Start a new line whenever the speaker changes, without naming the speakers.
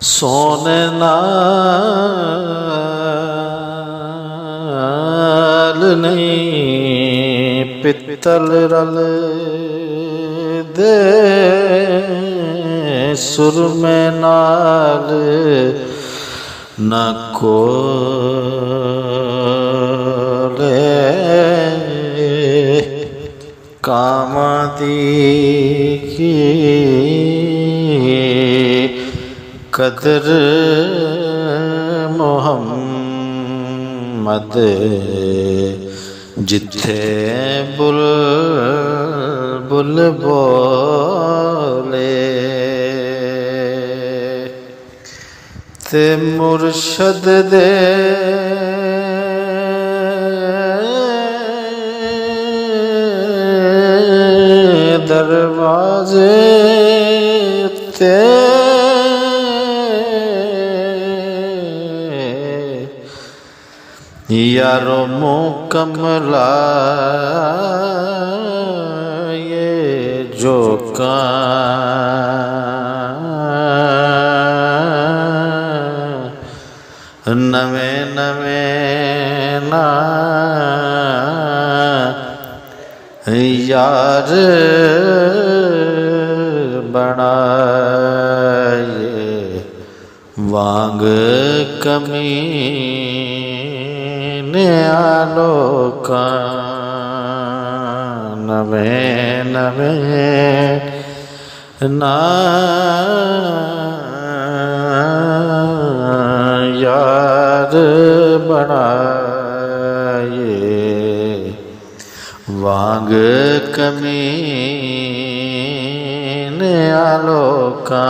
सोने नाल नहीं पित्तल रल दे, सुरमे नाल न कोले कामादी की कदर मुहम्मद जिथे बुलबुल बोले ते मुर्शद दे दरवाजे ते यारो मुकमला ये जो नवे नवे ना यार बनाए वांग कमी आलोका नवे नवे ना यार बनाए वांग कमीने आलोका।